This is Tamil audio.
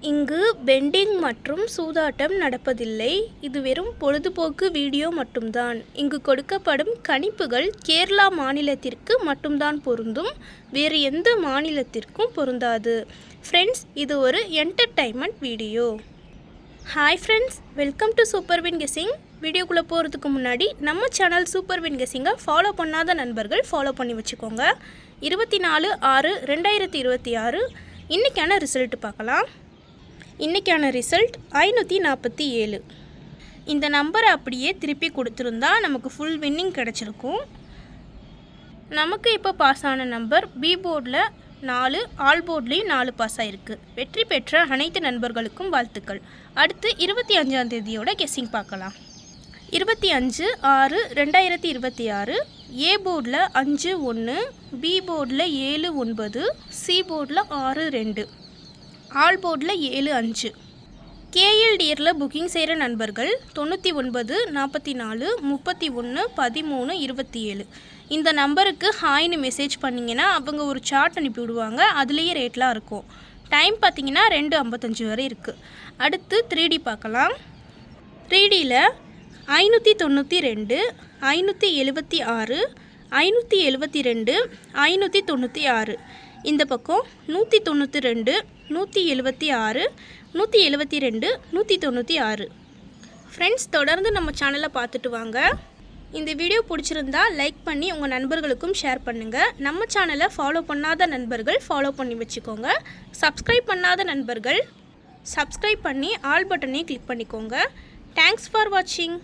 இங்கு பெண்டிங் மற்றும் சூதாட்டம் நடப்பதில்லை. இது வெறும் பொழுதுபோக்கு வீடியோ மட்டும்தான். இங்கு கொடுக்கப்படும் கணிப்புகள் கேரளா மாநிலத்திற்கு மட்டும்தான் பொருந்தும். வேறு எந்த மாநிலத்திற்கும் பொருந்தாது. ஃப்ரெண்ட்ஸ், இது ஒரு entertainment video. Hi friends, welcome to super win guessing. வீடியோக்குள்ளே போகிறதுக்கு முன்னாடி நம்ம சேனல் சூப்பர் வின் கெஸ்ஸிங்கை ஃபாலோ பண்ணாத நண்பர்கள் ஃபாலோ பண்ணி வச்சுக்கோங்க. 24/6/2026 இன்றைக்கான ரிசல்ட் பார்க்கலாம். இன்றைக்கான ரிசல்ட் 547. இந்த நம்பரை அப்படியே திருப்பி கொடுத்துருந்தா நமக்கு ஃபுல் வின்னிங் கிடச்சிருக்கும். நமக்கு இப்போ பாஸ் ஆன நம்பர் பி போர்டில் 4, ஆல் போர்ட்லேயும் 4 பாஸ் ஆகிருக்கு. வெற்றி பெற்ற அனைத்து நண்பர்களுக்கும் வாழ்த்துக்கள். அடுத்து 25ஆம் தேதியோட கெஸ்ஸிங் பார்க்கலாம். 25/6/2026 ஏ போர்டில் 5-1, பி போர்டில் 7-9, சி போர்டில் 6-2, ஆல் போர்டில் 7-5. கேஎல்டிஆரில் புக்கிங் செய்கிற நண்பர்கள் 99 44 31 13 27 இந்த நம்பருக்கு ஹாய்னு மெசேஜ் பண்ணிங்கன்னா அவங்க ஒரு சார்ட் அனுப்பி விடுவாங்க. அதுலேயே ரேட்லாம் இருக்கும். டைம் பார்த்திங்கன்னா 2:55 வரை இருக்குது. அடுத்து 3D பார்க்கலாம். 3Dயில் 592, 576, 572, 596. இந்த பக்கம் 192, 176, 172, 196. ஃப்ரெண்ட்ஸ், தொடர்ந்து நம்ம சேனலை பார்த்துட்டு வாங்க. இந்த வீடியோ பிடிச்சிருந்தா லைக் பண்ணி உங்கள் நண்பர்களுக்கும் ஷேர் பண்ணுங்கள். நம்ம சேனலை ஃபாலோ பண்ணாத நண்பர்கள் ஃபாலோ பண்ணி வச்சுக்கோங்க. சப்ஸ்கிரைப் பண்ணாத நண்பர்கள் சப்ஸ்கிரைப் பண்ணி ஆல் பட்டனையும் கிளிக் பண்ணிக்கோங்க. தேங்க்ஸ் ஃபார் வாட்சிங்.